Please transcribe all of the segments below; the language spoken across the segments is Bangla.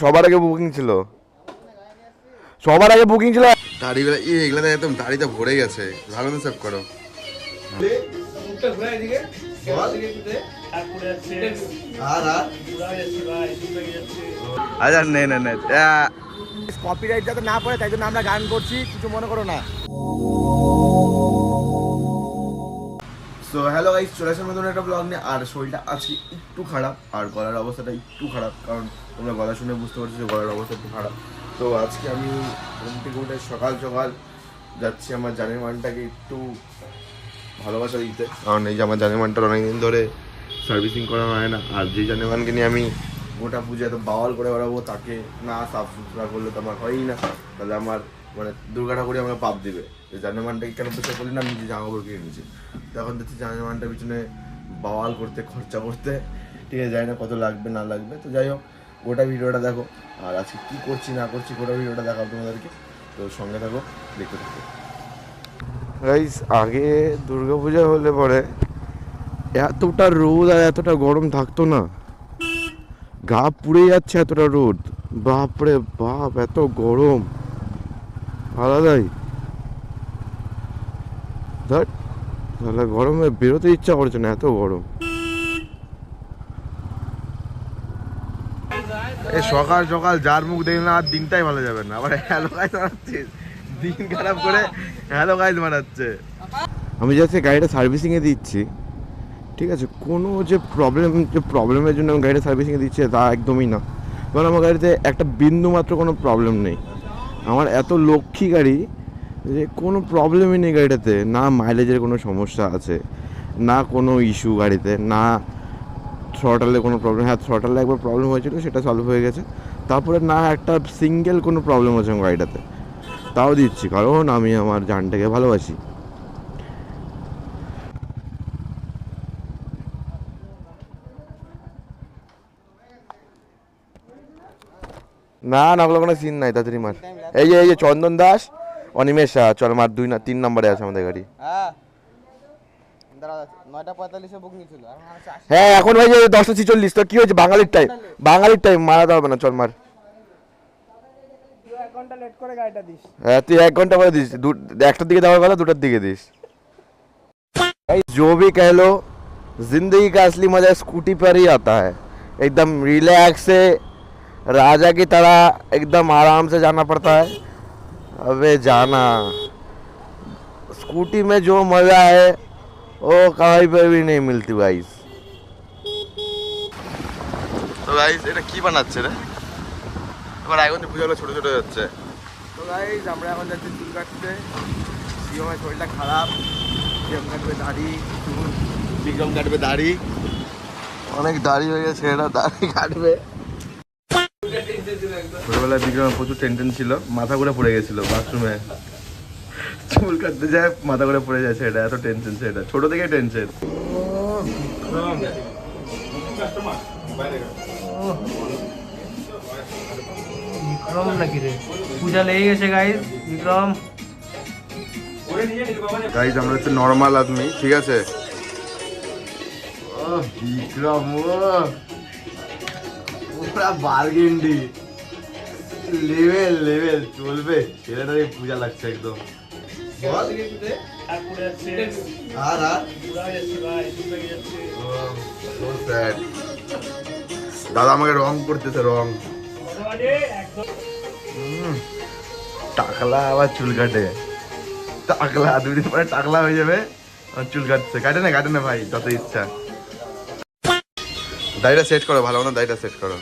সবার আগে বুকিং ছিল, সবার আগে বুকিং ছিল। দাড়িগুলো এগুলো একদম দাড়িটা ভরে গেছে। ভালো না সেভ করো। আচ্ছা নে নে নে, কপিরাইট যাতে না পড়ে তাই জন্য আমরা গান করছি, কিছু মনে করো না। সো হ্যালো গাইস, চলে আসার মতন একটা ব্লগ নিয়ে। আর শরীরটা আজকে একটু খারাপ, আর গলার অবস্থাটা একটু খারাপ, কারণ তোমরা গলা শুনে বুঝতে পারছো যে গলার অবস্থা একটু খারাপ। তো আজকে আমি ঘুম থেকে উঠে সকাল সকাল যাচ্ছি আমার জানের মানটাকে একটু ভালোবাসা দিতে, কারণ এই যে আমার জানের মানটার অনেকদিন ধরে সার্ভিসিং করা হয় না। আর যে জানের মানকে নিয়ে আমি গোটা পুজো এত বাওয়াল করে বেড়াবো, তাকে না সাফ সুতরা করলে তো আমার হয়ই না। তাহলে আমার মানে দুর্গা ঠাকুরই আমাকে পাপ দিবে। যে জানের মানটাকে কেন পেশা করি না, আমি নিজে জামা কাপড় কিনে নিয়েছি। তখন দেখছি জানের মানটার পিছনে বাওয়াল করতে, খরচা করতে, ঠিক আছে, জানি না কত লাগবে না লাগবে। তো যাই হোক, গোটা ভিডিওটা দেখো। আর আজকে কী করছি না করছি গোটা ভিডিওটা দেখাও তোমাদেরকে। তো সঙ্গে থাকো, দেখতে থাকো। গাইস, আগে দুর্গাপূজা হলে পরে এতটা রোদ আর এতটা গরম থাকতো না, গা পুড়ে যাচ্ছে এতটা রোদ। বাপরে বাপ, এত গরম আলাদাই। ধর তাহলে গরমে বেরোতে ইচ্ছা করছে না, এত গরম। এই সকাল সকাল যার মুখ দেখলে আর দিনটাই ভালো যাবে না। আবার হ্যালো গাইস মারাচ্ছিস, দিন খারাপ করে হ্যালো গাইস মারাচ্ছে। আমি যাচ্ছি গাড়িটা সার্ভিসিংয়ে দিচ্ছি, ঠিক আছে, কোনো যে প্রবলেমের জন্য আমি গাড়িটা সার্ভিসিংয়ে দিচ্ছি তা একদমই না। কারণ আমার গাড়িতে একটা বিন্দু মাত্র কোনো প্রবলেম নেই। আমার এত লক্ষ্মী গাড়ি যে কোনো প্রবলেমই নেই গাড়িটাতে। না মাইলেজের কোনো সমস্যা আছে, না কোনো ইস্যু গাড়িতে, না থ্রটালে কোনো প্রবলেম। হ্যাঁ, থ্রটালে একবার প্রবলেম হয়েছিল, সেটা সলভ হয়ে গেছে। তারপরে না একটা সিঙ্গেল কোনো প্রবলেম হচ্ছে আমার গাড়িটাতে। তাও দিচ্ছি কারণ আমি আমার জানটাকে ভালোবাসি। না না, ওগুলো কোনো সিন নাই, তাড়াতাড়ি মার। এই যে চন্দন দাস, অনিমেষ শাহ, চল মার। 3 নম্বরে আছে আমাদের গাড়ি। হ্যাঁ, এখন ভাই 10:46। তো কি হয়েছে, বাঙালির টাইম মারাতে হবে না, চল মার। হ্যাঁ, তুই 1 ঘন্টা পরে দিস। 1টার দিকে দেওয়ার কথা 2টার দিকে দিস। जो भी कह लो, जिंदगी का असली मजा स्कूटी पर ही आता है। एकदम रिलैक्स से, राजा की तरह एकदम आराम से जाना पड़ता है। अबे जाना, स्कूटी में जो मजा है वो कहीं पर भी नहीं मिलती गाइस। তো গাইস, এটা কি বানাচ্ছে রে? এবার এখন পুজোগুলো ছোট ছোট যাচ্ছে। তো গাইস, আমরা এখন যাচ্ছি চুল কাটতে। শিবমের শরীরটা খারাপ, শিবম কাটবে দাড়ি, বিক্রম কাটবে দাড়ি, অনেক দাড়ি হয়ে গেছে, এটা দাড়ি কাটবে। ছোটবেলায় বিক্রমের প্রচুর টেনশন ছিল, মাথা ঘুরে পড়ে গেছিল বাথরুমে। চুল কাটতে যায় মাথা ঘুরে পড়ে যায়, সেটা এত টেনশন, সেটা ছোট থেকে টেনশন। বিক্রম নাকি রে, পূজা লেগে গেছে গাইস। বিক্রম গাইস, আমরা হচ্ছে নর্মাল আদমি, ঠিক আছে। ও বিক্রম, পুরা বার্গেন্ডি লেভেল চলবে। ছেলেটারই পূজা লাগছে একদম। দাদা আমাকে রং করতেছে, রং। টাকলা আবার চুল কাটে, টাকলা 2 দিন পরে টাকলা হয়ে যাবে। চুল কাটছে, কাটে না ভাই, যত ইচ্ছা। দাড়িটা সেট করো, ভালো না দাড়িটা সেট করো।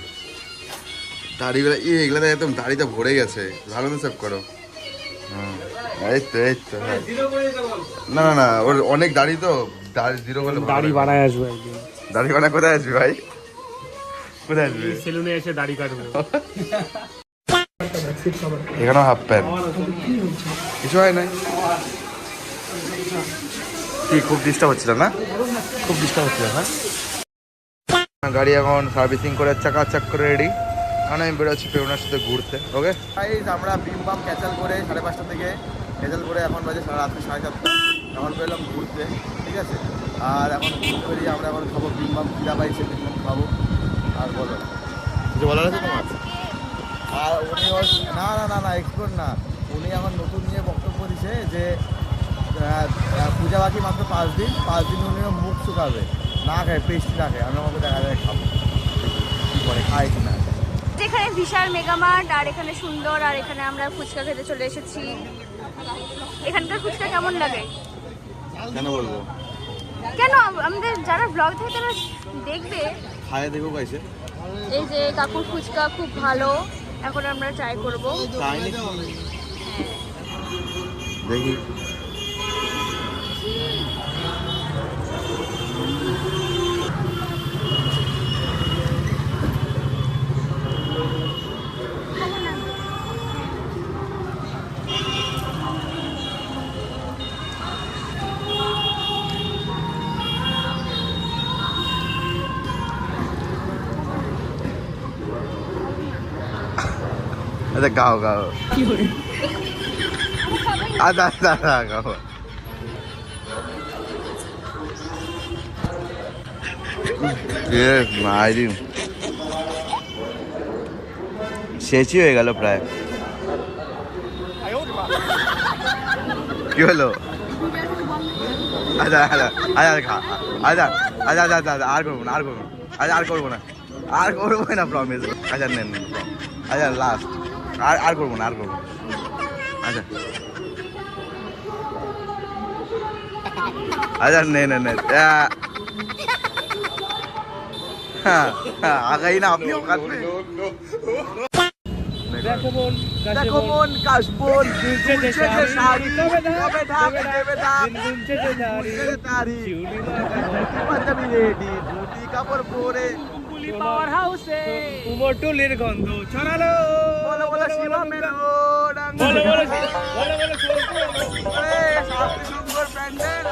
দাড়িগুলো এগুলো একদম দাড়িটা ভরে গেছে, ভালো না সেভ করো। এই তো হ্যাঁ। না না না, ওর অনেক দাড়ি তো, জিরো করলে দাড়ি বানায় আসবে একদিন। দাড়ি বানা কোথায় আসবি ভাই, কোথায় আসবি? সেলুনে এসে দাড়ি কাটবে। এখানেও হাফ প্যান্ট, কিছু হয় নাই। কি খুব ডিস্টার্ব হচ্ছিল না? খুব ডিস্টার্ব হচ্ছিল না। গাড়ি এখন সার্ভিসিং করে চাকাচাক করে রেডি। এখন আমি বেরোচ্ছি পেরোনার সাথে ঘুরতে। ওকে গাইস, আমরা বিমবাম ক্যাচাল করে 5:30 থেকে ক্যাচাল করে এখন বাজে রাত্রি 7:30। এখন বেরোলাম ঘুরতে, ঠিক আছে। আর এখন ঘুরতে বেরিয়ে আমরা এখন খাবো বিমবাম, খিদা পাইছে, বিমবাম খাবো। আর বলো কিছু বলার আছে তোমার? আর উনি না এক্সপোর্ট না, উনি এখন নতুন নিয়ে বক্তব্য দিছে যে পূজা বাকি মাত্র 5 দিন উনিও মুখ শুকাবে, না খায় পেস্ট্রি না খায়। আমি আমাকে দেখা যায় খাবো কী করে খায় কি না। এখানে বিশাল মেগামার্ট, আর এখানে সুন্দর, আর এখানে আমরা ফুচকা খেতে চলে এসেছি। এখানকার ফুচকা কেমন লাগে? কেন বলবো, কেন আমাদের যারা ব্লগ থেকে তারা দেখবে, খায় দেখো গাইছে। এই যে কাকুর ফুচকা খুব ভালো, এখন আমরা ট্রাই করব। তাই নাকি? দেখি আচ্ছা গাও আচ্ছা গাও। শেষই হয়ে গেল প্রায়। কি হলো? আচ্ছা আচ্ছা আচ্ছা খা আচ্ছা আচ্ছা আচ্ছা আচ্ছা আর করবো না আর করবো না প্রমিস। আচ্ছা নেন আচ্ছা লাস্ট আর করবো না আচ্ছা আচ্ছা নেন আগাই না আপনিও কাটবেন। দেখো মন কাশবন দুলছে যে শাড়ি, কবে ঢাকে দেবে ঢাক, দুলছে তারি পাঞ্জাবি রেডি, ধুতি কাপড় পরে পাওয়ার হাউসে কুমোরটুলির গন্ধ ছড়ালো। বলো বলো শিবমের বলো বলো শাস্ত্রী সুন্দর প্যান্ডেল,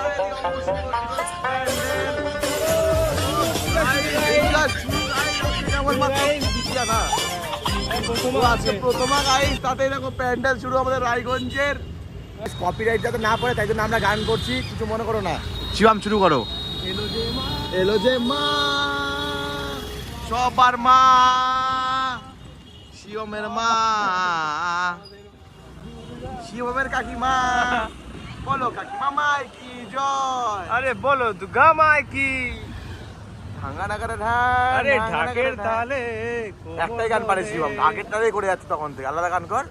প্রথমা গাইস তাতে দেখো প্যান্ডেল শুরু আমাদের রায়গঞ্জের। কপিরাইট যাতে না পড়ে তাই জন্য আমরা গান করছি, কিছু মনে করো না। শিবাম শুরু করো। এলো যে মা সবার মা, শিবমের মা, শিবমের কাকিমা, বলো কাকিমা মাই কি জয়। আরে বলো দুর্গা মাই কি, ভাঙা নাগারে ঢাক, আরে ঢাকের তালে একটাই গান পারে শিবম, ঢাকের তালেই করে যাচ্ছে তখন থেকে। আলাদা গান কর।